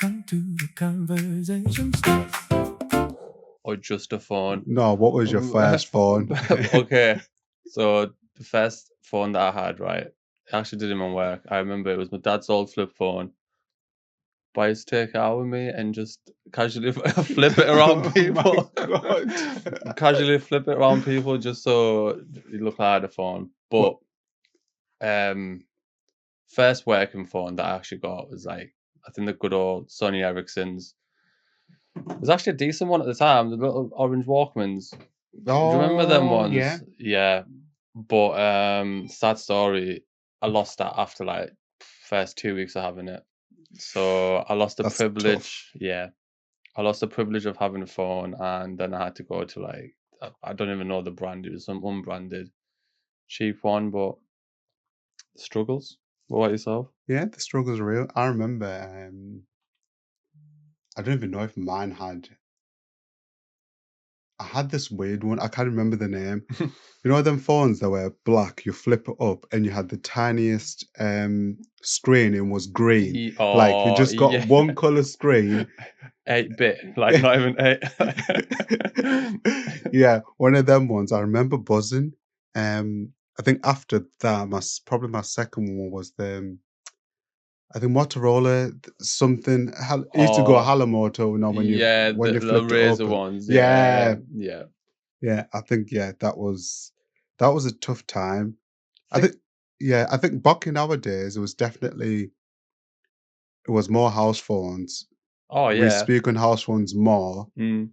Welcome to the conversation. Or just a phone? No, what was your first phone? Okay, so the first phone that I had, right, it actually didn't even work. I remember it was my dad's old flip phone. But I used to take it out with me and just casually flip it around Oh people. my God. Casually flip it around people just so it looked like I had a phone. But um, first working phone that I actually got was like, I think the good old Sony Ericssons. It was actually a decent one at the time, the little orange Walkmans. Do you remember them Oh, yeah. ones? Yeah. But sad story, I lost that after like first 2 weeks of having it. So I lost the That's tough. privilege. Yeah. I lost the privilege of having a phone, and then I had to go to like I don't even know the brand. It was some unbranded cheap one, but struggles. What about yourself? Yeah, the struggle's real. I remember, I don't even know if mine I had this weird one. I can't remember the name. You know them phones that were black, you flip it up and you had the tiniest screen and was green. Like you Oh just got yeah, one color screen. 8-bit, like not even eight. Yeah, one of them ones. I remember buzzing. I think after that, probably my second one was I think Motorola something. It used to go Oh Halamoto, you know, yeah, when you the flipped it up. razor ones. Yeah, Yeah, yeah. yeah. I think that was a tough time. I Think think I think back in our days, it was more house phones. Oh We yeah. speak on house phones more. Mm.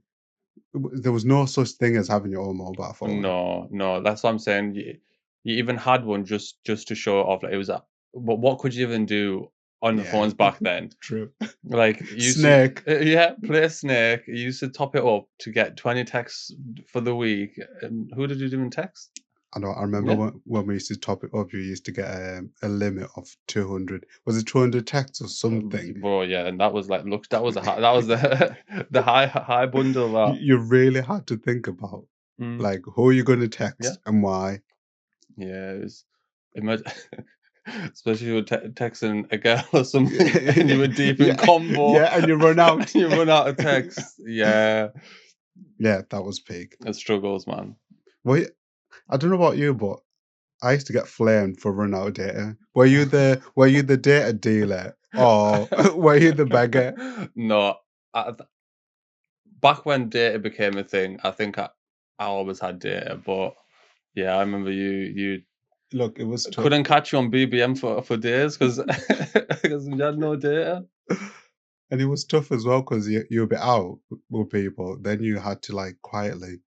There was no such thing as having your own mobile phone. No, no, that's what I'm saying. You even had one just to show off. Like it was, but what could you even do on the Yeah, phones back then? true. Like you used to, Snake. yeah, play Snake. You used to top it up to get 20 texts for the week. And who did you even text? I know. I remember Yeah. when we used to top it up, you used to get a limit of 200. Was it 200 texts or something? Bro, yeah, and that was like, look, that was that was the the high bundle that. You really had to think about Mm, like who are you going to yeah, text and why. yeah, it was. Imagine, especially if you were texting a girl or something, and you were deep in Yeah, combo, yeah, and you run and out. you run out of text. Yeah, Yeah, that was peak. it struggles, man. Well, I don't know about you, but I used to get flamed for run out of data. Were you the data dealer or were you the beggar? No, back when data became a thing, I think I always had data, but yeah, I remember you Look, it was tough. couldn't catch you on BBM for days because you had no data. And it was tough as well because you'll be out with people, then you had to like quietly,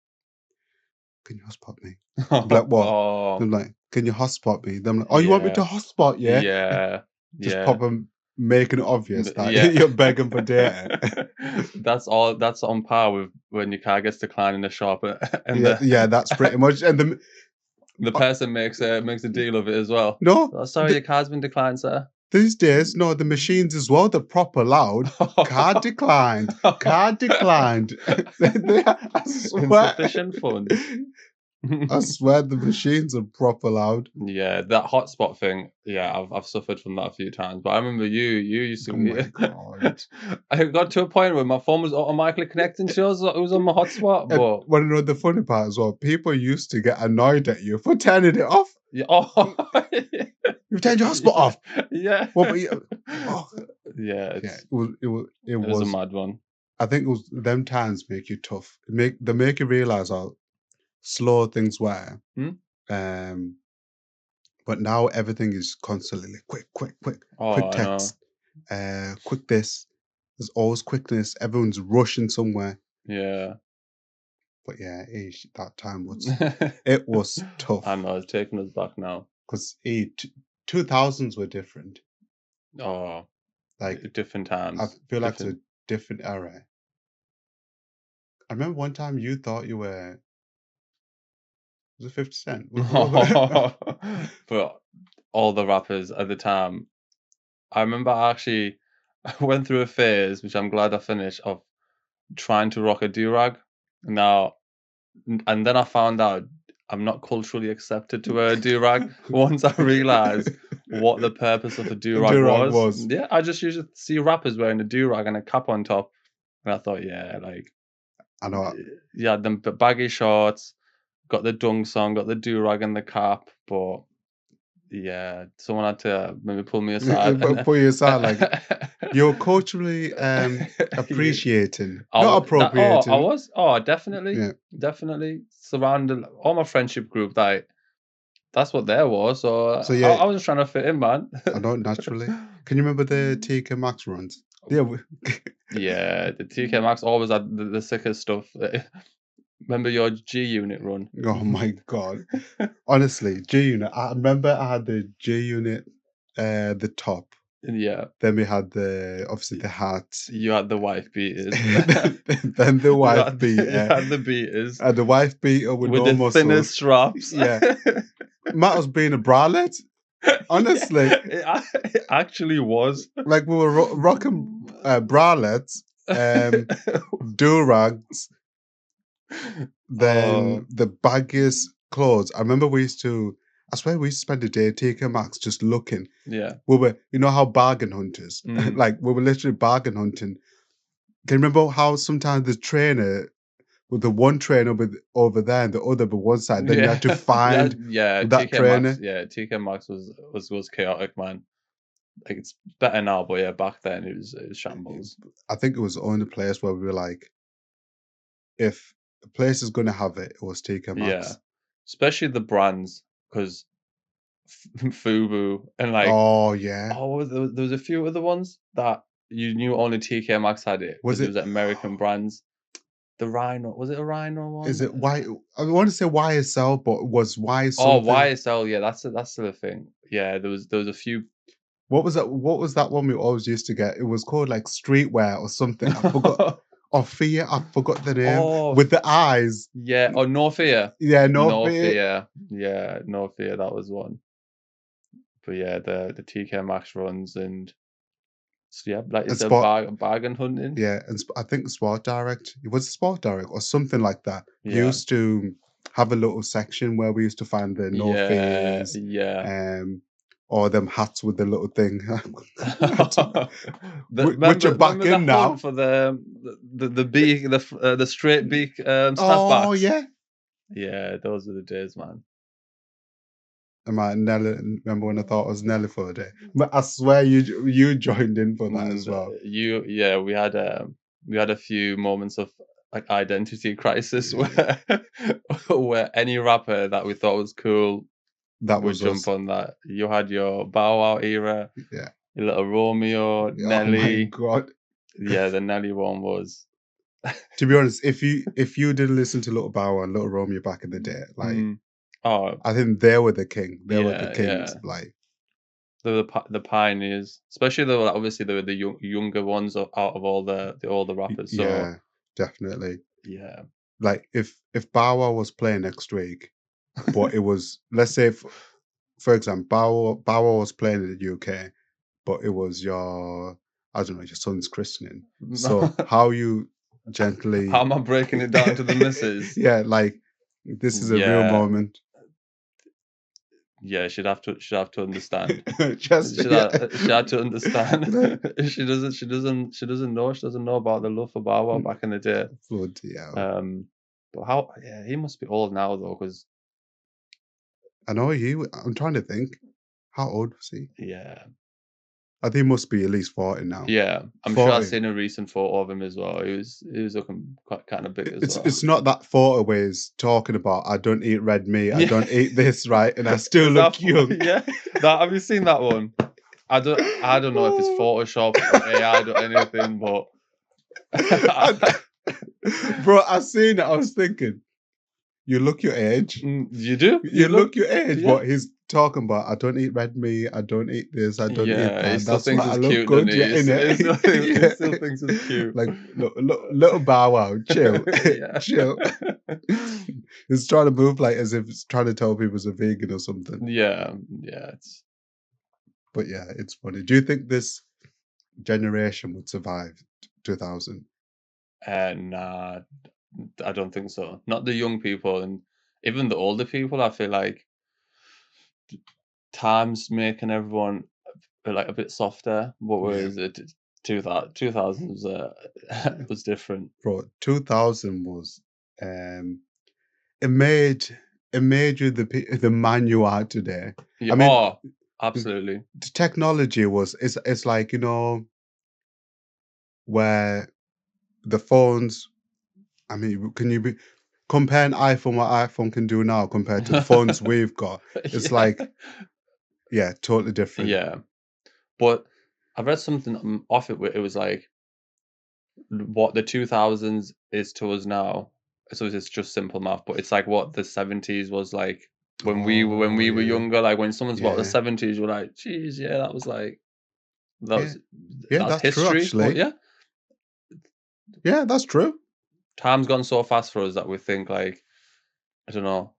can you hotspot me? I'd be like, what? Oh, They're like, can you hotspot me? Then I'm like, oh, you want me yeah, to hotspot? Yeah. yeah, Just yeah. proper making it obvious that Yeah. you're begging for data. That's all. That's on par with when your car gets declined in the shop, and Yeah, yeah, that's pretty much. And the uh, person makes a deal of it as well. no, Oh, sorry, your car's been declined, sir. these days, no, the machines as well, they're proper loud. Card declined. Card declined. I swear. Insufficient funds. I swear the machines are proper loud. Yeah, that hotspot thing. Yeah, I've suffered from that a few times. But I remember you used Oh my to. God. I got to a point where my phone was automatically connecting to yours. It was on my hotspot, And but want to know the funny part as well? People used to get annoyed at you for turning it off. yeah, oh, You've turned your hotspot off. yeah, What? But oh, yeah. yeah, It's it it was a was. mad one. I think it was them times make you tough. They make you realize how slow things were. Hmm? Um, but now everything is constantly like, quick, quick, quick, Oh, quick I know. text, quick this. There's always quickness. Everyone's rushing somewhere. Yeah. But yeah, that time it was I tough know. It's taking us back now. because 2000s were different. Oh, Like different I times. feel like it's Different. a different era. I remember one time you thought you was it 50 Cent? But all the rappers at the time, I remember I actually went through a phase, which I'm glad I finished, of trying to rock a do-rag. Now, and then I found out I'm not culturally accepted to wear a do-rag. Once I realized what the purpose of a do-rag Do-rag was. was. Yeah, I just used to see rappers wearing a do-rag and a cap on top. And I thought, yeah, like, I know. you had them baggy shorts, got the dunks on, got the do-rag and the cap, but yeah, someone had to maybe pull me aside. But put you aside, like you're culturally Yeah. appreciating, I not wa- that, oh, I appropriating. was. Oh, definitely, Yeah. definitely surrounded all my friendship group. Like that's what there was. So So I, yeah, I was just trying to fit in, man. I know naturally. Can you remember the TK Maxx runs? Yeah. Yeah, the TK Maxx always had the sickest stuff. Remember your G Unit run? Oh my god. Honestly, G Unit. I remember I had the G Unit, the top. Yeah, Then we had the obviously the hat. you had the wife beaters. Then the wife You beater. had the beaters And the wife beater with with no the muscles. thinnest straps. Yeah. Matters being a bralette. Honestly. Yeah, it actually was. Like we were rocking bralettes, do-rags, then Oh, the baggiest clothes. I remember I swear we used to spend the day at TK Maxx just looking. yeah. We were, you know how bargain hunters, Mm. like we were literally bargain hunting. Can you remember how sometimes the trainer, with the one trainer over there and the other by one side, then you had to find yeah, that TK trainer? Maxx. Yeah, TK Maxx was chaotic, man. Like it's better now, but yeah, back then it was shambles. I think it was the only place where we were like, if a place is going to have it, it was TK Yeah, Maxx. especially the brands, because FUBU and like Oh yeah. there was a few other ones that you knew only TK Maxx had it Was because it it? was American brands. The Rhino, was it a Rhino one? Is it Y? I want to say YSL, but was Y Oh, something? YSL, yeah, that's the thing. Yeah, there was a few. What was that? What was that one we always used to get? It was called like streetwear or something. I forgot. Or Fear. I forgot the name. Oh, With the eyes. yeah. Oh, No Fear. Yeah, no No Fear. Fear. Yeah, No Fear. That was one. But yeah, the TK Maxx runs and so yeah, like you And said, Sport. bargain hunting. Yeah, and I think Sport Direct. It was Sport Direct or something like that. Yeah, Used to have a little section where we used to find the No yeah, Fears, yeah. or them hats with the little thing. Which are back Remember the in now. hunt for the beak the straight beak Oh snapbacks. yeah. Yeah, those were the days, man. Am I Nelly? Remember when I thought it was Nelly for a day? But I swear you joined in for that as well. Yeah, we had a few moments of like identity crisis where where any rapper that we thought was cool That would was jump us. on that. You had your Bow Wow era, Yeah. your little Romeo, Oh my Nelly. god. Yeah, the Nelly one was. To be honest, if you didn't listen to Little Bow Wow and Little Romeo back in the day, like Mm. Oh, I think they were the king. They were the yeah, kings. yeah. Like They were the pioneers, especially though obviously they were the younger ones out of all the older rappers. So yeah, definitely. yeah, Like if Bow Wow was playing next week, but it was, let's say for example, Bow Wow was playing in the UK, but it was your, I don't know, your son's christening. So how you gently how am I breaking it down to the missus? yeah, like this is a real Yeah, moment. yeah, she'd have to understand. Just She had to understand. She doesn't know. She doesn't know about the love for Bow Wow back in the day. bloody hell. But how? Yeah, he must be old now though, because I know I'm trying to think. How old was he? yeah, I think he must be at least 40 now. yeah, I'm sure I've 40. seen a recent photo of him as well. He was looking quite kind of big as well. It's not that photo where he's talking about I don't eat red meat, I Yeah. don't eat this, right? And I still Is look that young. Yeah, have you seen that one? I don't know if it's Photoshop or AI or anything, but Bro, I seen it. I was thinking, you look your age. You do. You look your age, yeah. but he's talking about I don't eat red meat, I don't eat this, I don't eat Yeah, he that. still That's thinks why I it's look cute, good. doesn't he? Yeah, innit? He still thinks it's cute. Like little Bow Wow, chill, Yeah. chill. He's trying to move like as if it's trying to tell people he's a vegan or something. Yeah. But yeah, it's funny. Do you think this generation would survive 2000? Nah, I don't think so. Not the young people, and even the older people. I feel like time's making everyone like a bit softer. What Yeah. was it? 2000 was was different. Bro, 2000 was it made it made you the man you are today. Yeah, I mean, oh, absolutely. the technology was it's like, you know, where the phones, I mean, can you be compare an iPhone, what iPhone can do now compared to the phones we've got? It's Yeah. like, yeah, totally different. Yeah, but I read something off it where it was like what the 2000s is to us now. So it's just simple math, but it's like what the 70s was like when Oh we were yeah, younger. Like when someone's about the yeah, 70s, you're like, geez, yeah, that was like that yeah, was yeah. that's That's true, history. But actually. yeah, Yeah, that's true. time's gone so fast for us that we think like I don't know.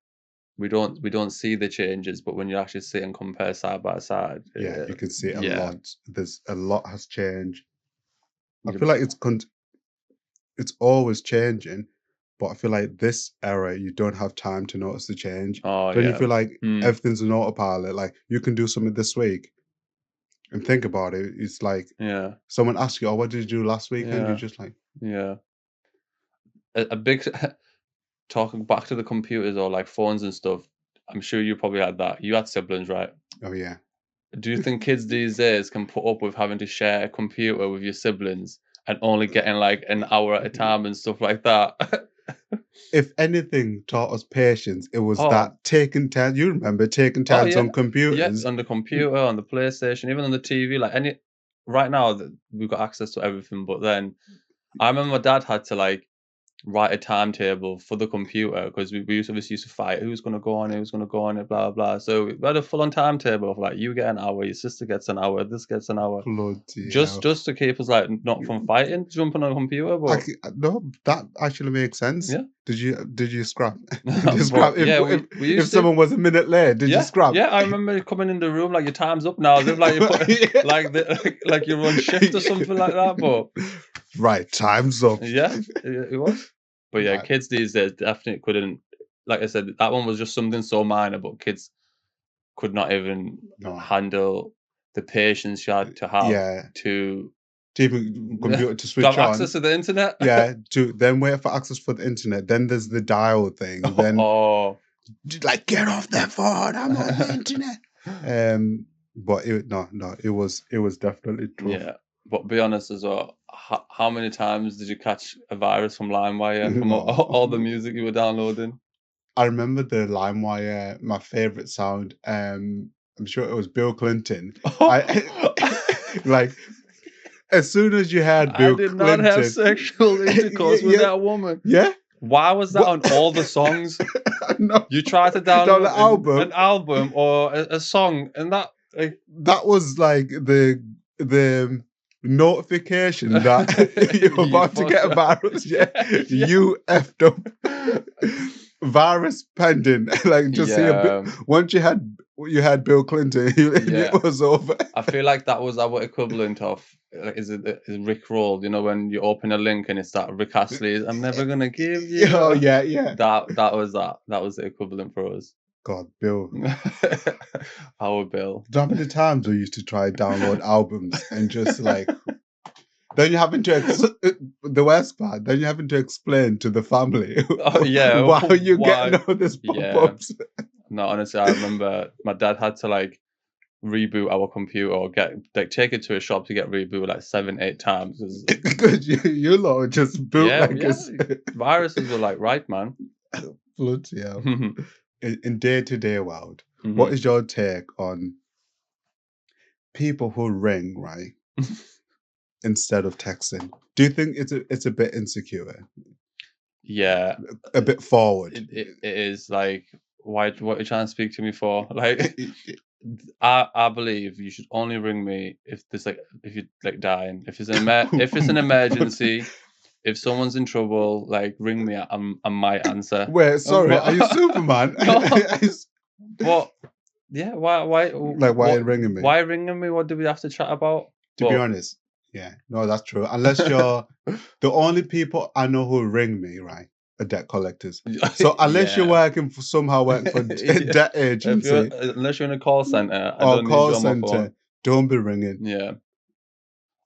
We don't see the changes, but when you actually sit and compare side by side, Yeah, you can see a yeah, lot. There's a lot has changed. I you- feel like it's always changing, but I feel like this era you don't have time to notice the change. oh Don't you yeah, feel like mm, everything's an autopilot? Like you can do something this week and think about it. It's like yeah, someone asks you, "Oh, what did you do last weekend?" You're yeah, just like, yeah. A big talking back to the computers or like phones and stuff. I'm sure you probably had that. You had siblings, right? "Oh yeah." Do you think kids these days can put up with having to share a computer with your siblings and only getting like an hour at a time and stuff like that? If anything taught us patience, it was Oh, that taking turns. You remember taking oh turns yeah, on yeah. computers? On the computer, on the PlayStation, even on the TV. Like any right now that we've got access to everything. But then I remember my dad had to like write a timetable for the computer because we obviously used to fight who's going to go on it, who's going to go on it, blah blah. So we had a full on timetable of like you get an hour, your sister gets an hour, this gets an hour, Bloody just hell. just to keep us like not from fighting, jumping on a computer. But No, that actually makes sense. yeah, Did you scrap? Did you scrap but yeah, we if used to. someone was a minute late? Did you Yeah, scrap? yeah, I remember coming in the room like your time's up now, as if like you put Yeah. like like you're on shift or something like that. But Right, time's up. yeah, it was. But yeah, Right. kids these days definitely couldn't. Like I said, that one was just something so minor, but kids could not even No. handle the patience you had to have Yeah. to To even computer to to have switch access on. to the internet. Yeah, to then wait for access for the internet. Then there's the dial thing. Then Oh, like get off the phone. I'm on the internet. But it was definitely tough. yeah. But be honest as well. How many times did you catch a virus from LimeWire from all, No. all the music you were downloading? I remember the LimeWire, my favorite sound. I'm sure it was Bill Clinton. I like as soon as you had I Bill did not have Clinton, sexual yeah, intercourse with yeah, that woman. yeah. Why was that What? on all the songs? No, You tried to no, the download an album. album or a song, and that like, That was like the notification that you're you about to get fucked a up. virus. Yeah, Yeah, you effed up. Virus pending. Like just see a bit. yeah, Once you had Bill Clinton, yeah. it was over. I feel like that was our equivalent of like, is Rick Roll. You know when you open a link and it's that Rick Astley's "I'm never gonna give Oh you." yeah, yeah. That was the equivalent for us. God, Bill. Our Bill. How many times we used to try download albums and just like then you're having to the worst part. Then you're having to explain to the family Oh yeah, why are you getting why? all these Yeah. pop-ups. No, honestly, I remember my dad had to like reboot our computer or get like take it to a shop to get rebooted like 7, 8 times. 'Cause, Because you lot just built yeah, like yeah, viruses were like right, man. bloody hell. Mhm. In day-to-day world, what is your take on people who ring, right, instead of texting? Do you think it's a bit insecure, Yeah, a bit forward? it is like why what are you trying to speak to me for? Like I believe you should only ring me if there's like if you're like dying, if if it's an emergency, if someone's in trouble, like ring me. I might answer. Wait, sorry, are you But Superman? no, but yeah, Like, why are you ringing me? why ringing me? What do we have to chat about? To be But honest, yeah, no, that's true. Unless you're the only people I know who ring me, right? are debt collectors. So unless you're somehow working for a debt agency unless you're in a call center, I or don't need call you on my phone. center, don't be ringing. Yeah.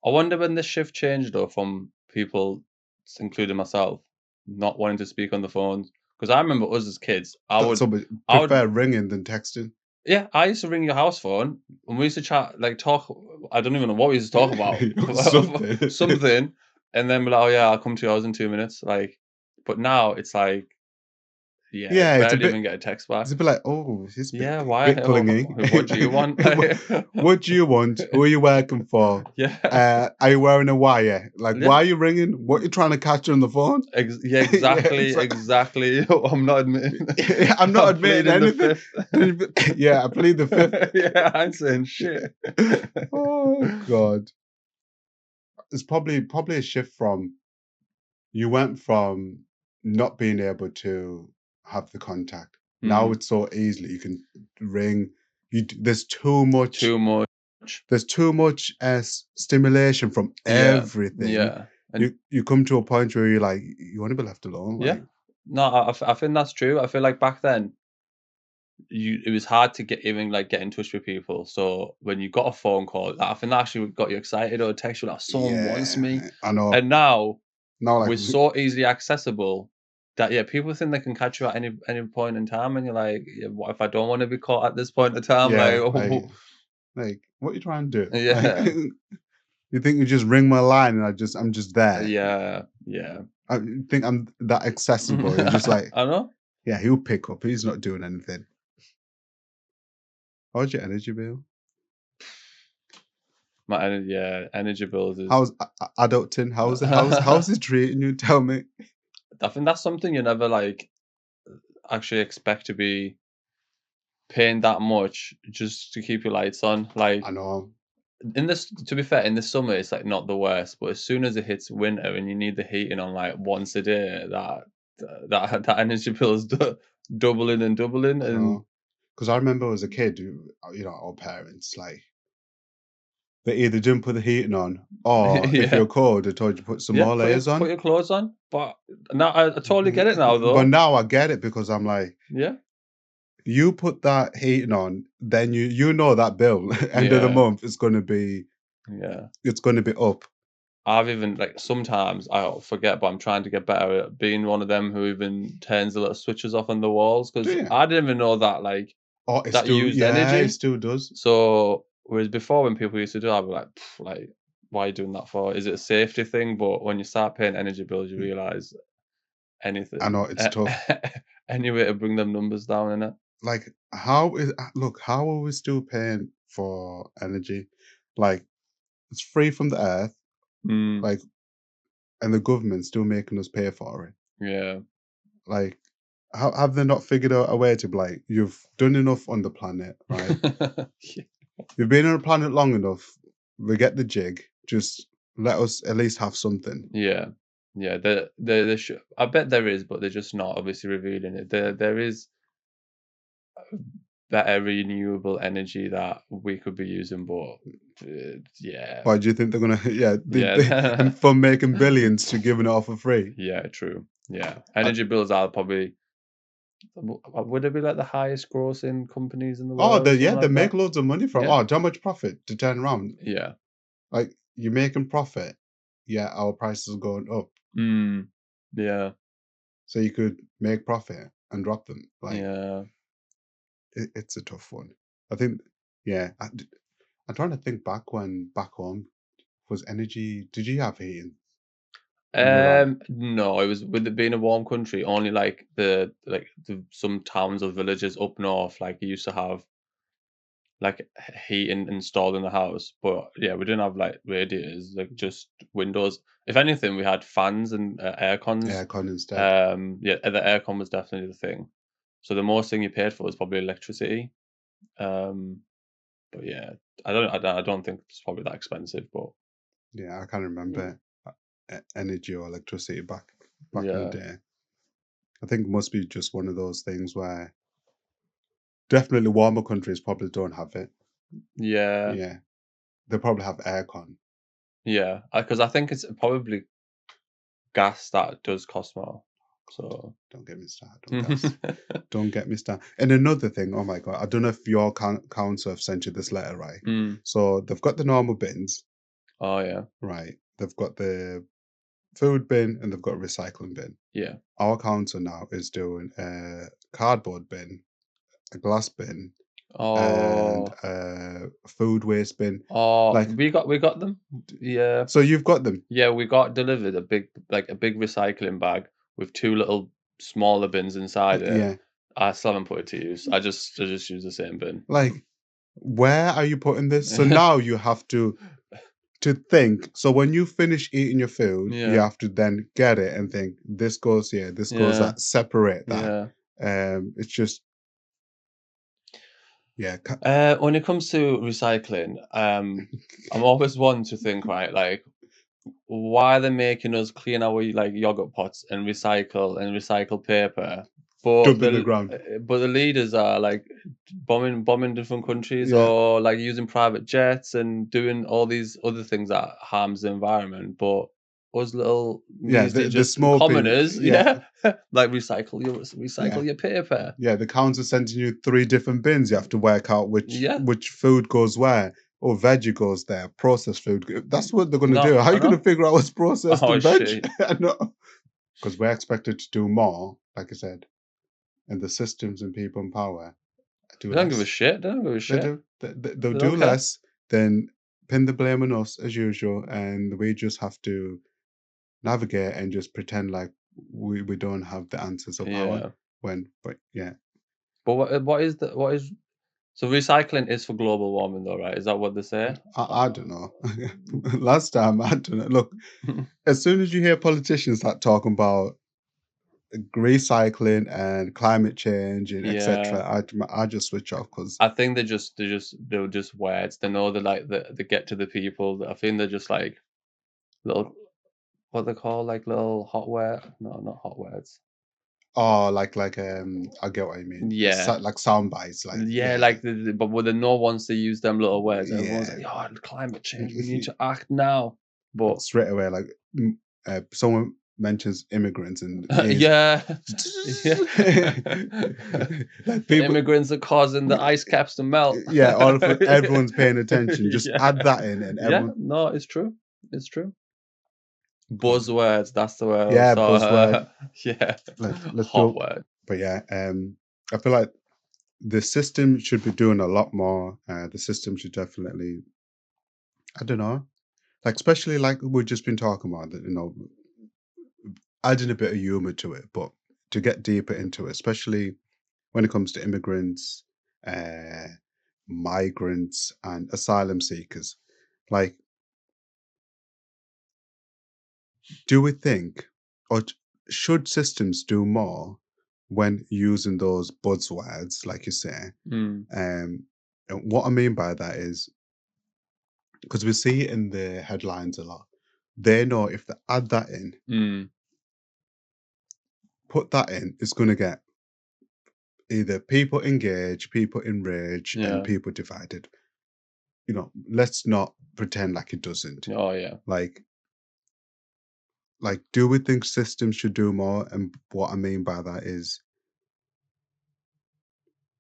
I wonder when this shift changed though from people, including myself, not wanting to speak on the phones. Because I remember us as kids, I would prefer ringing than texting. Yeah, I used to ring your house phone and we used to chat, like talk. I don't even know what we used to talk about. Something. And then we're like, oh yeah, I'll come to yours in 2 minutes. Like, but now it's like, Yeah, it's a barely bit. even get a text back. It's a bit like, oh, he's why? bit clingy. What do you want? What do you want? Who are you working for? Yeah. Are you wearing a wire? Like, Yeah. why are you ringing? What are you trying to catch on the phone? Yeah, exactly, Yeah, exactly. I'm not admitting. I'm not admitting anything. The fifth. Yeah, I plead the fifth. Yeah, I ain't saying shit. Oh God, it's probably a shift from you went from not being able to have the contact. Now it's so easily you can ring. There's too much. There's too much stimulation from everything. Yeah. And you come to a point where you're like, you want to be left alone. Yeah. No, I think that's true. I feel like back then, it was hard to get in touch with people. So when you got a phone call, I think that actually got you excited, or a text you like, someone wants me. I know. And now like, we're so easily accessible that people think they can catch you at any point in time, and you're like, what if I don't want to be caught at this point in time? Like what are you trying to do? Yeah. Like, you think you just ring my line and I'm just there? Yeah. I think I'm that accessible. You're just like, I know. Yeah, he'll pick up. He's not doing anything. How's your energy bill? My energy bills is. How's adulting? How's it treating you? Tell me. I think that's something you never like actually expect to be paying that much just to keep your lights on. Like, I know. To be fair, in the summer it's like not the worst, but as soon as it hits winter and you need the heating on like once a day, that energy bill is doubling and doubling. And because I remember as a kid, our parents like they either didn't put the heating on, or if you're cold, they told you to put some more layers on. Put your clothes on. But now I totally get it now, though. But now I get it because I'm like, yeah. You put that heating on, then you know that bill end of the month is going to be it's going to be up. I've even like sometimes I forget, but I'm trying to get better at being one of them who even turns the little switches off on the walls, because I didn't even know that that used energy. It still does. So whereas before when people used to do, I'd be like, why are you doing that for? Is it a safety thing? But when you start paying energy bills, you realize anything. I know it's tough. Any way to bring them numbers down, innit? Like how are we still paying for energy? Like it's free from the earth. Like, and the government's still making us pay for it. Yeah. Like, how have they not figured out a way to be like, you've done enough on the planet, right? You've been on the planet long enough. We get the jig. Just let us at least have something. Yeah. I bet there is, but they're just not obviously revealing it. There is better renewable energy that we could be using, but Why do you think they're gonna? And from making billions to giving it off for free. Yeah, true. Yeah, energy bills are probably. Would it be like the highest grossing companies in the world? They make loads of money from. How much profit to turn around? Yeah, like you're making profit. Yeah, our prices are going up. Yeah. So you could make profit and drop them. Like, yeah. It's a tough one. I think, I'm trying to think back home was energy. Did you have heating? No, it was with it being a warm country. Only like the some towns or villages up north, like you used to have like heating installed in the house. But yeah, we didn't have like radiators, like just windows. If anything, we had fans and air cons. Aircon instead. The aircon was definitely the thing. So the most thing you paid for was probably electricity. But yeah, I don't think it's probably that expensive. But yeah, I can't remember energy or electricity back in the day. I think it must be just one of those things where definitely warmer countries probably don't have it. Yeah, they probably have aircon. Yeah, because I think it's probably gas that does cost more. So Don't get me started. Don't get me started. And another thing, oh my God, I don't know if your council have sent you this letter, right? Mm. So they've got the normal bins, Oh yeah, right? They've got the food bin and they've got a recycling bin. yeah. Our council now is doing a cardboard bin, a glass bin, and Oh, a food waste bin. oh, Like, we got them. Yeah, so you've got them. yeah. We got delivered a big recycling bag with two little smaller bins inside it. Yeah. I still haven't put it to use. I just use the same bin. Like, where are you putting this? So now you have to think. So when you finish eating your food, you Yeah, have to then get it and think, this goes here, this goes yeah, that, separate that. yeah. It's just, yeah. When it comes to recycling, I'm always one to think, right, like, why are they making us clean our like yogurt pots and recycle paper, but Dump in the ground. the leaders are like bombing different countries Yeah. or like using private jets and doing all these other things that harms the environment, but us little Yeah. measly The just small people. commoners, Yeah. yeah, like Yeah. recycle your paper. Yeah. The council sending you 3 different bins. You have to work out Yeah, which food goes where. Or veggie goes there, processed food. That's what they're going to do. no, How are I you going to know. figure out what's processed Oh and veg? shit. I know. Because we're expected to do more, like I said, and the systems and people in power do They don't give a less. shit. They don't give a They shit. do. They'll They do don't care. less, then pin the blame on us as usual, and we just have to navigate and just pretend like we don't have the answers or power. Yeah. But yeah, But what is so recycling is for global warming though, right? Is that what they say? I don't know. Last time I don't know. Look, as soon as you hear politicians start talking about recycling and climate change and Yeah. etc., I just switch off because I think they're just words. They know they get to the people. I think they're just like little what they call like little hot word. No, not hot words. oh, I get what you mean. Yeah. Like sound bites, like Yeah, yeah, like but when the no wants to use them little words, everyone's yeah. like, "Oh, climate change. We need to act now." But Straight away, like someone mentions immigrants and is yeah, yeah. like The people, immigrants are causing the ice caps to melt. yeah, all of everyone's paying attention. Just Yeah, add that in, and yeah. everyone, No, it's true. It's true. but Buzzwords. That's the word. yeah, So, buzzword. yeah, Let's hot go. word. But yeah, I feel like the system should be doing a lot more. The system should definitely, I don't know, like especially like we've just been talking about, adding a bit of humor to it, but to get deeper into it, especially when it comes to immigrants, uh, migrants, and asylum seekers. Like, do we think, or should systems do more when using those buzzwords, like you say? Mm, And what I mean by that is because we see it in the headlines a lot. They know if they add that in, mm, put that in, it's going to get either people engaged, people enraged, and yeah. people divided. Let's not pretend like it doesn't. Oh, yeah. Like, do we think systems should do more? And what I mean by that is,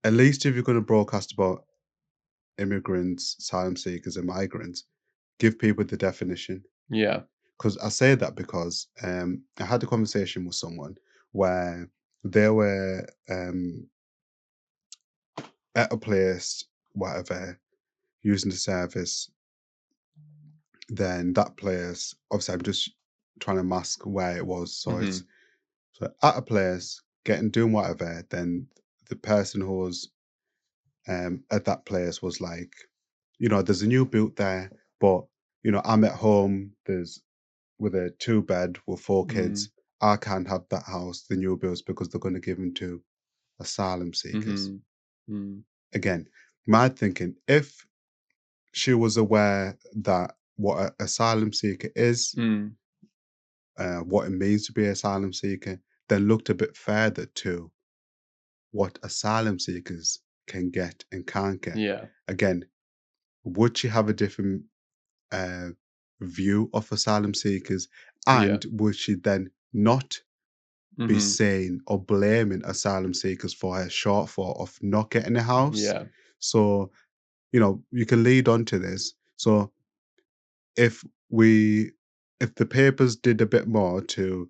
at least if you're going to broadcast about immigrants, asylum seekers, and migrants, give people the definition. Yeah. Because I say that because I had a conversation with someone where they were at a place, whatever, using the service. Then that place, obviously, I'm just trying to mask where it was. So Hmm. it's so at a place, doing whatever. Then the person who was at that place was like, there's a new build there, but I'm at home. There's with a 2-bed with 4 Mm, kids. I can't have that house, the new builds, because they're going to give them to asylum seekers. hmm. Mm, Again, my thinking, if she was aware that what an asylum seeker is, mm, what it means to be an asylum seeker, then looked a bit further to what asylum seekers can get and can't get. yeah. Again, would she have a different uh, view of asylum seekers? Yeah. And would she then not be Mhm. saying or blaming asylum seekers for a shortfall of not getting a house. Yeah. So, you can lead on to this. So if we if the papers did a bit more to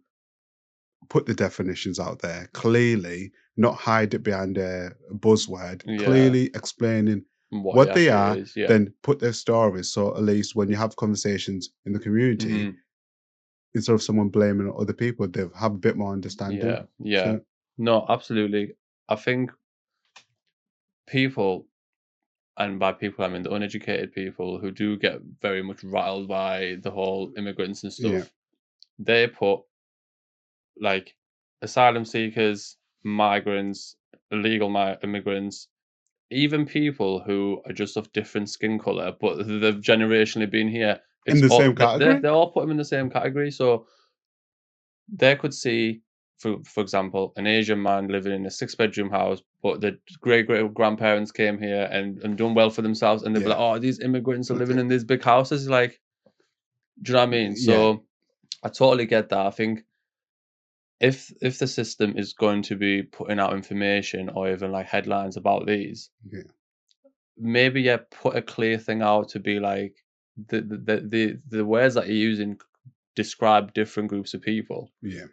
put the definitions out there clearly, not hide it behind a buzzword, Yeah. clearly explaining What it what they actually are, is. Yeah. then put their stories. So at least when you have conversations in the community, Mhm. instead of someone blaming other people, they have a bit more understanding. Yeah. Yeah. So No, absolutely. I think people, and by people I mean the uneducated people who do get very much rattled by the whole immigrants and yeah, stuff, they put like asylum seekers, migrants, illegal immigrants, even people who are just of different skin color, but they've generationally been here. in It's the all same category. they all put them in the same category. So they could see, for example, an Asian man living in a six-bedroom house, but the great great grandparents came here and done well for themselves, and they'd be like, Yeah, "Oh, these immigrants are living in these big houses." Like, do you know what I mean? yeah, So I totally get that. I think if the system is going to be putting out information or even like headlines about these, yeah, maybe yeah, put a clear thing out to be like the words that you're using describe different groups of people. yeah,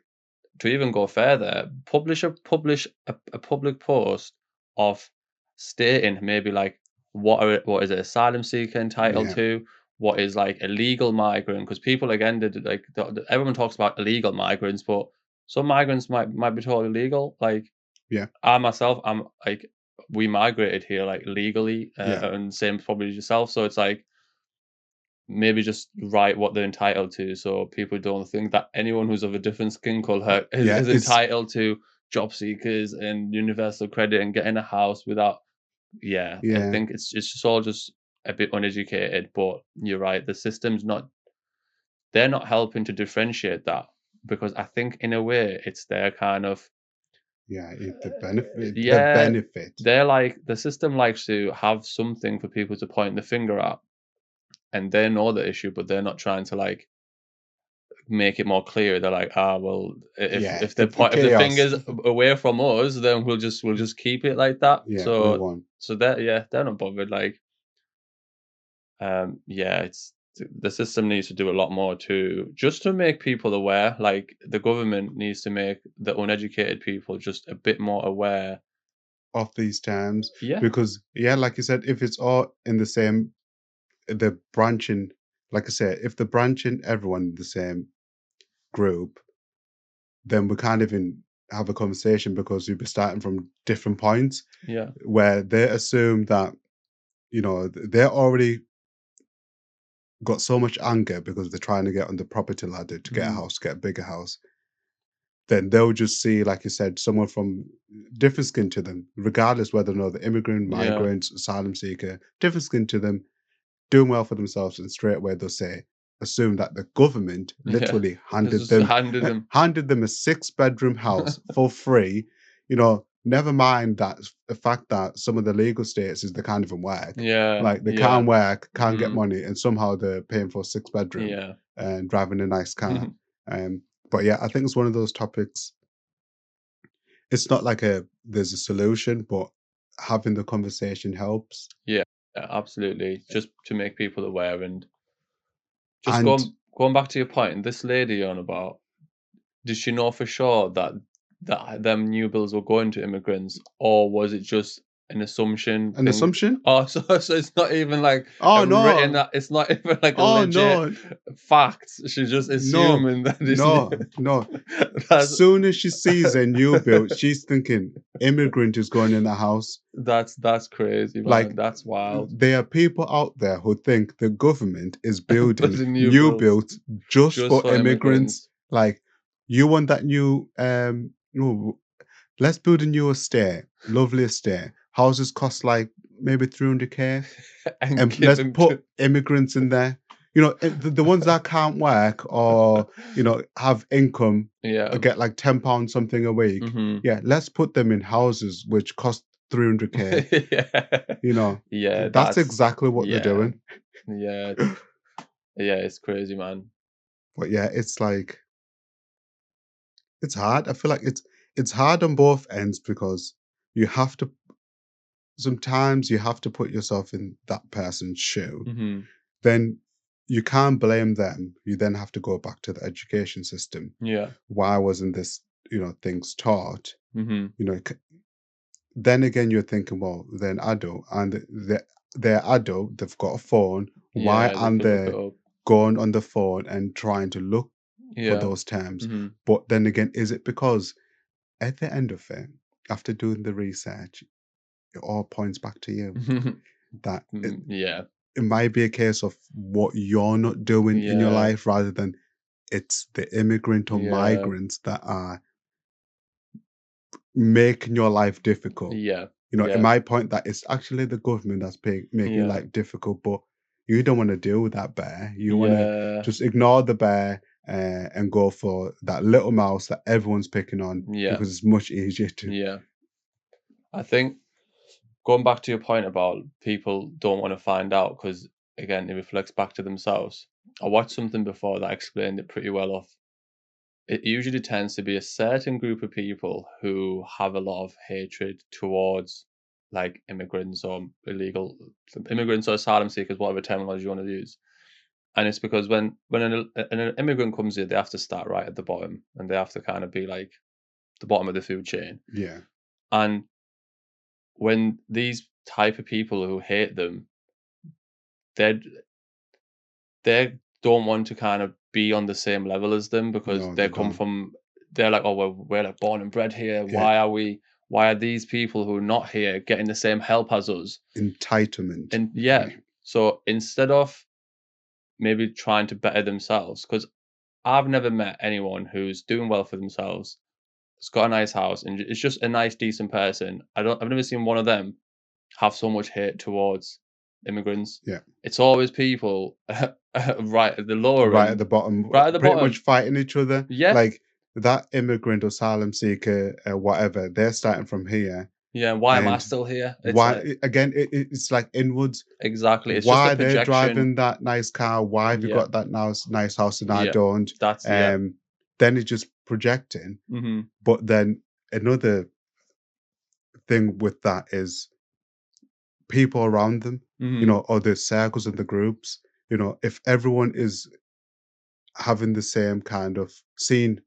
To even go further, publish a public post of stating maybe like what is an asylum seeker entitled yeah, to, what is like a legal migrant, because people again did like everyone talks about illegal migrants, but some migrants might be totally legal. Like yeah, I myself, I'm like we migrated here like legally, yeah, and same probably as yourself. So it's like maybe just write what they're entitled to, so people don't think that anyone who's of a different skin color is, yeah. is It's entitled to job seekers and universal credit and getting a house without. Yeah, I yeah, think it's just all just a bit uneducated. But you're right, the system's not. They're not helping to differentiate that because I think in a way it's their kind of yeah. The benefit, the yeah. benefit. They're like the system likes to have something for people to point the finger at, and they know the issue, but they're not trying to like make it more clear. They're like, ah, well, Yeah, if the chaos. finger's away from us, then we'll just keep it like that. Yeah, move So on. they're not bothered. Like, yeah, it's the system needs to do a lot more to just to make people aware. Like the government needs to make the uneducated people just a bit more aware. Of these terms, Yeah, because yeah, like you said, if it's all in the same, the branching, like I said, if the branching everyone in the same group, then we can't even have a conversation because we'd be starting from different points yeah, where they assume that they're already got so much anger because they're trying to get on the property ladder to get a mhm, house, get a bigger house. Then they'll just see, like you said, someone from different skin to them, regardless whether or not the immigrant, yeah, migrant, asylum seeker, different skin to them, doing well for themselves, and straight away they'll assume that the government yeah. literally It's handed just them handed them. handed them a six-bedroom house for free. Never mind that the fact that some of the legal status is they can't even work. Yeah, Like they yeah, can't work, can't get mm, money, and somehow they're paying for a six-bedroom yeah. and driving a nice car. But yeah, I think it's one of those topics. It's not like there's a solution, but having the conversation helps. Yeah, yeah, absolutely. Just to make people aware and just And going back to your point, this lady you're on about, did she know for sure that them new bills were going to immigrants, or was it just an assumption an thing? assumption? Oh, so it's not even like Oh a written. no! It's not even like a Oh legit no! fact. She's just No, assuming that this new. no, no. That's Soon as she sees a new build, she's thinking immigrant is going in the house. that's crazy, man. Like That's wild. there are people out there who think the government is But building the new new builds builds just just for for immigrants. immigrants. Like you want that new no, let's build a new estate, lovely estate. Houses cost like maybe 300K, And and give let's them put to immigrants in there. The ones that can't work or have income or yeah. get like £10 something a week. Mhm. Yeah, let's put them in houses which cost 300K. Yeah. Yeah, That's exactly what they're yeah. doing. Yeah, yeah, it's crazy, man. But yeah, it's like it's hard. I feel like it's hard on both ends because you have to sometimes you have to put yourself in that person's shoe. Mm-hmm. Then you can't blame them. You then have to go back to the education system. Yeah. Why wasn't this, things taught? Mm-hmm. Then again, you're thinking, well, they're an adult and they're adult. They've got a phone. Why Yeah, they aren't could look they it up. going on the phone and trying to look for Yeah. those terms? Mm-hmm. But then again, is it because at the end of it, after doing the research, it all points back to you that Yeah. it might be a case of what you're not doing in your Yeah. life rather than it's the immigrant or Yeah. migrants that are making your life difficult. Yeah. It Yeah. might point that it's actually the government that's making Yeah. life difficult, but you don't want to deal with that bear. You want to Yeah. just ignore the bear and go for that little mouse that everyone's picking on Yeah. because it's much easier to. Yeah. I think going back to your point about people don't want to find out because, again, it reflects back to themselves. I watched something before that explained it pretty well off. It usually tends to be a certain group of people who have a lot of hatred towards like immigrants or illegal immigrants or asylum seekers, whatever terminology you want to use. And it's because when an immigrant comes here, they have to start right at the bottom and they have to kind of be like the bottom of the food chain. Yeah. And when these type of people who hate them, they they don't want to kind of be on the same level as them because No, they they come don't. from they're like, oh well, we're like born and bred here. Yeah. Why are these people who are not here getting the same help as us? Entitlement. And yeah, so instead of maybe trying to better themselves, because I've never met anyone who's doing well for themselves, has got a nice house, and is just a nice, decent person. I've never seen one of them have so much hate towards immigrants. Yeah. It's always people right at the lower Right end, at the bottom, right at the pretty bottom. much fighting each other. Yeah, Like that immigrant, asylum seeker, whatever, they're starting from here. yeah. Why am I And still here? It's why, like again, it's like inwards. exactly. It's just a Why they're projection. driving that nice car? Why have you Yeah, got that nice house and I yeah. don't? That's yeah. Then it's just projecting. Mm-hmm. But then another thing with that is people around them, Mm-hmm. or the circles and the groups. If everyone is having the same kind of seeing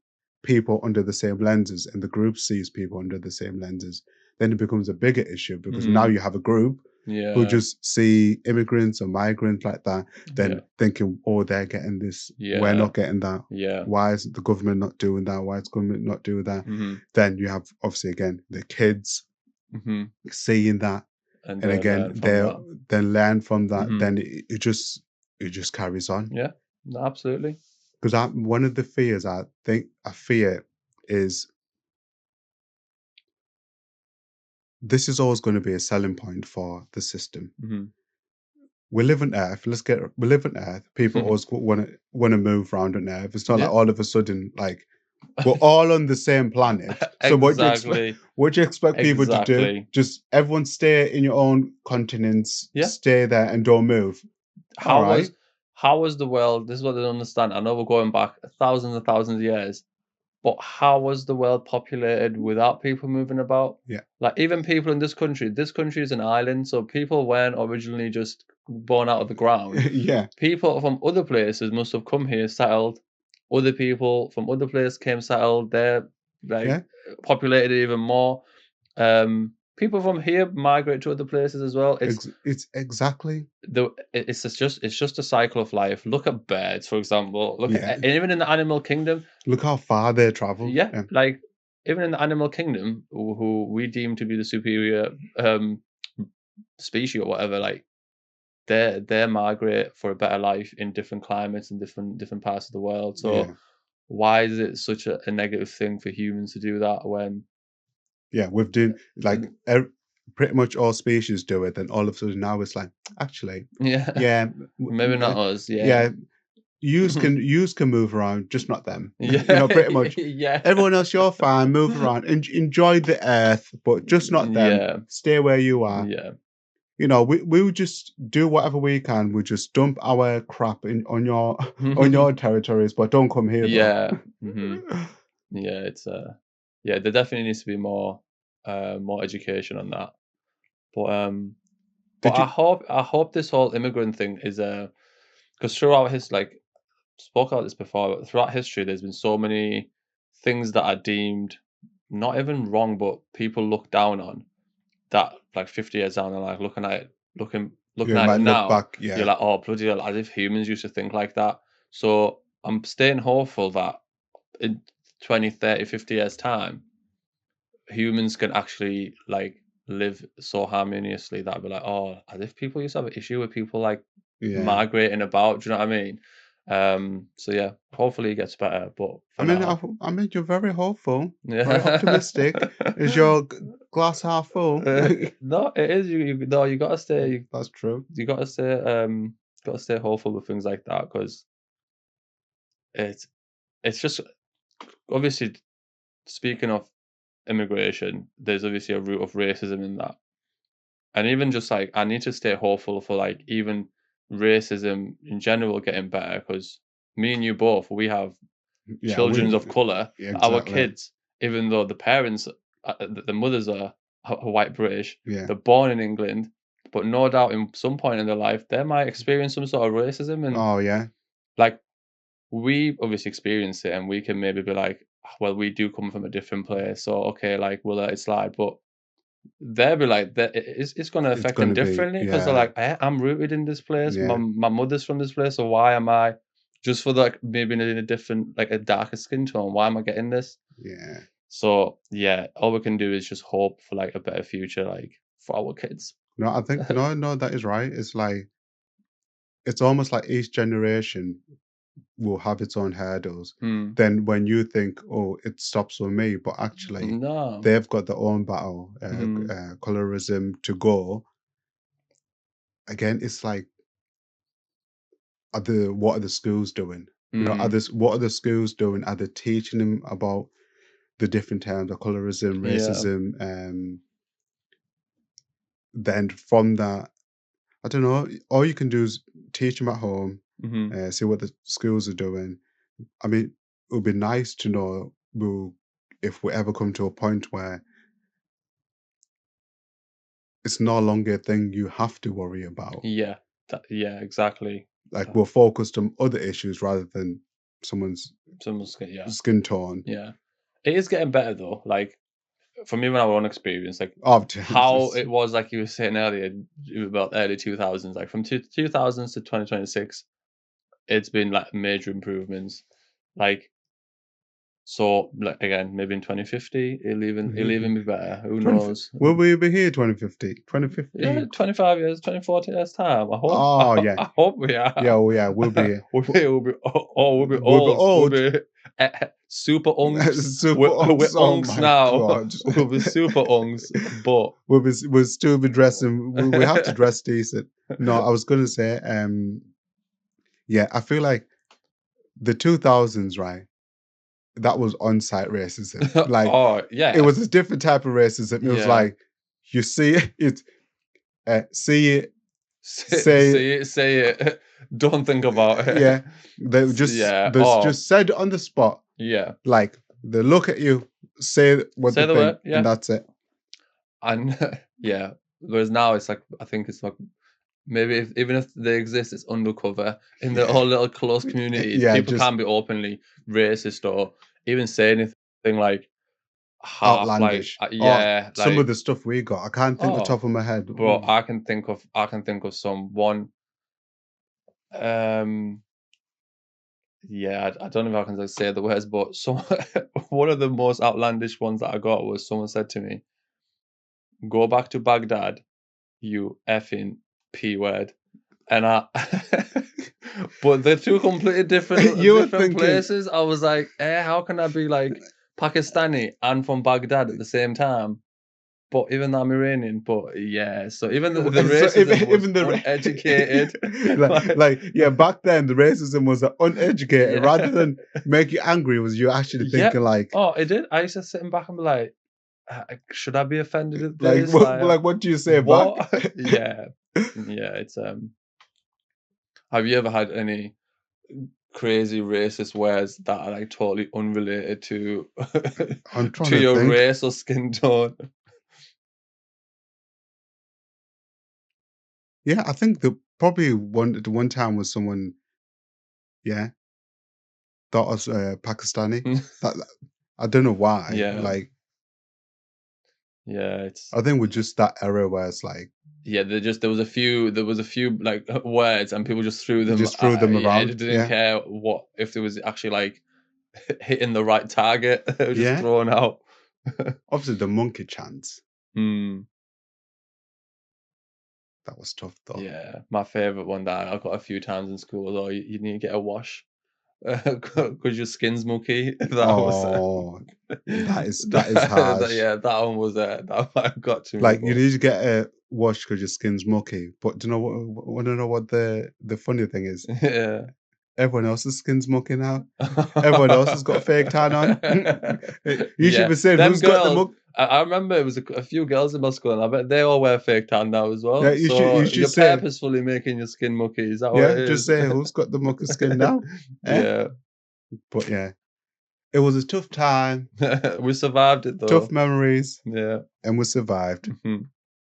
people under the same lenses and the group sees people under the same lenses, then it becomes a bigger issue because now Mm-hmm. you have a group who Yeah, just see immigrants or migrants like that, then yeah, thinking, oh, they're getting this, we're yeah, not getting that. yeah. Why is the government not doing that? Why is government not doing that? Mm-hmm. Then you have obviously again the kids Mm-hmm. seeing that, And and again learn from they that. then learn from that. Mm-hmm. Then it just carries on. Yeah, absolutely. Because one of the fears I fear is this is always going to be a selling point for the system. Mm-hmm. We live on Earth. We live on Earth. People always want to move around on Earth. It's not Yeah. like all of a sudden like we're all on the same planet. So Exactly. what do you expect people to do? Exactly. Just everyone stay in your own continents, Yeah. stay there and don't move. How Alright. was the world? This is what they don't understand. I know we're going back thousands and thousands of years, but how was the world populated without people moving about? Yeah. Like even people in this country. This country is an island, so people weren't originally just born out of the ground. Yeah. People from other places must have come here, settled. Other people from other places came, settled. They're like Yeah. populated even more. People from here migrate to other places as well. It's exactly. It's just a cycle of life. Look at birds, for example. Look Yeah. at, and even in the animal kingdom, Look how far they travel. yeah, like even in the animal kingdom, who we deem to be the superior species or whatever, like they migrate for a better life in different climates and different parts of the world. So Yeah. why is it such a negative thing for humans to do that when Yeah, we've done like pretty much all species do it, and all of a sudden now it's like actually, yeah, yeah, maybe not us, yeah, yous can move around, just not them. yeah, Pretty much. yeah, Everyone else, you're fine, move around, enjoy the earth, but just not them. yeah, Stay where you are. yeah, We would just do whatever we can. We just dump our crap on your territories, but don't come here. yeah, Though. yeah, yeah, there definitely needs to be more education on that. But Did you? I hope this whole immigrant thing is because throughout his like spoke about this before, but throughout history there's been so many things that are deemed not even wrong, but people look down on that like 50 years down the line, looking You at it might look now, back. you're Yeah, like, oh bloody hell, as if humans used to think like that. So I'm staying hopeful that in 20, 30, 50 years time, humans can actually like live so harmoniously that I'd be like, oh, as if people used to have an issue with people like yeah. migrating about. Do you know what I mean? So yeah, hopefully it gets better. But I for mean, now, I mean, you're very hopeful, very yeah. optimistic. Is your glass half full? No, it is. No, you gotta stay. That's true. You gotta stay hopeful with things like that because it's just obviously speaking of immigration, there's obviously a root of racism in that. And even just like I need to stay hopeful for like even racism in general getting better because me and you both we have Yeah, children of color, yeah, our exactly. kids, even though the parents, the mothers are white British, Yeah. they're born in England, but no doubt in some point in their life they might experience some sort of racism and Oh yeah, like we obviously experience it and we can maybe be like, "Ah, well, we do come from a different place, so okay, like we'll let it slide, but they'll be like that it's going to it's affect them gonna be. differently because they're Yeah, like I'm rooted in this place, yeah, my mother's from this place, so why am I just for like maybe in a different like a darker skin tone, why am I getting this? yeah. So yeah, all we can do is just hope for like a better future like for our kids. No, I think no, no, that is right. It's like it's almost like each generation will have its own hurdles. Hmm. Then when you think, oh, it stops with me, but actually No. they've got their own battle, Hmm. colorism to go. Again, it's like, what are the schools doing? You know, Hmm. what are the schools doing? Are they teaching them about the different terms of colorism, Yeah. racism? Then from that, I don't know. All you can do is teach them at home, Hmm. see what the schools are doing. I mean, it would be nice to know if we ever come to a point where it's no longer a thing you have to worry about. Yeah, yeah, exactly. Like Uh, we're focused on other issues rather than someone's yeah, skin tone. yeah, it is getting better though, like from even our own experience, like Oh, how it was, like you were saying earlier, about early 2000s, like from 2000s to 2026, it's been like major improvements. Like, so, like again, maybe in 2050, it'll even be better. Who 20, knows? will we be here 2050? Yeah, 2050? 25 years, 2040 years time. I hope. Oh, yeah. I hope we Yeah, are. oh, yeah, we'll be, We'll be. Oh, we'll be we'll be old. We'll old. be super unks. Super We're unks. Oh unks my now. God. We'll be super unks. But We'll still be dressing. We have to dress decent. No, I was going to say, yeah, I feel like the 2000s, right? That was on-site racism. Like oh it yeah, was a different type of racism. It was yeah. like you see it, see it, say it. Say it. Don't think about it. Yeah, they just Yeah. there's Oh just said on the spot. yeah. Like they look at you, say what they Say the think, word. and Yeah. that's it. And yeah. Whereas now it's like I think it's like maybe even if they exist, it's undercover in their Yeah, own little close communities. yeah, People just can't be openly racist or even say anything like half like outlandish. Or yeah, some of like the stuff we got, I can't think the oh, top of my head. bro, Ooh. I can think of some one. Um, yeah, I don't know if I can say the words, but some one of the most outlandish ones that I got was someone said to me, "Go back to Baghdad, you effing p word." And I but they're two completely You were different thinking, places. I was like, how can I be like Pakistani and from Baghdad at the same time? But even though I'm Iranian, but yeah, so even the so racism was even the uneducated. Like, like yeah, back then the racism was uneducated. Rather yeah. than make you angry, was you actually Yeah. thinking like Oh, it did. I used to sit back and be like, should I be offended at this? Like, what do you say back? what? Yeah. Yeah, it's have you ever had any crazy racist words that are like totally unrelated to I'm trying to to your think. race or skin tone. Yeah, I think the one time was someone, yeah, thought I was Pakistani. That I don't know why. Yeah. Like, Yeah, it's I think we're just that era where it's like yeah. There was a few like words, and people just threw they them. just threw them Yeah, around. they didn't Yeah, care what if there was actually like hitting the right target. It was just yeah. thrown out. Obviously, the monkey chants. Hmm. That was tough though. Yeah, my favorite one that I got a few times in school was, "Oh, you need to get a wash because your skin's mucky." That was Oh, that is harsh. yeah, that one was that one got to me. Like, you need to get a wash because your skin's mucky. But do you know what? Want to know what the funny thing is? But yeah. Everyone else's skin's mucky now. Everyone else has got fake tan on. You should Yeah, be saying them who's got the girls. muck. I remember it was a few girls in my school, and I bet they all wear fake tan now as Yeah, well. you So should you're say, purposefully making your skin mucky. Is that what yeah, it just is? say who's got the mucky skin now. Eh? Yeah, But yeah, it was a tough time, we survived it tough though. memories, Yeah. and we survived. Mhm.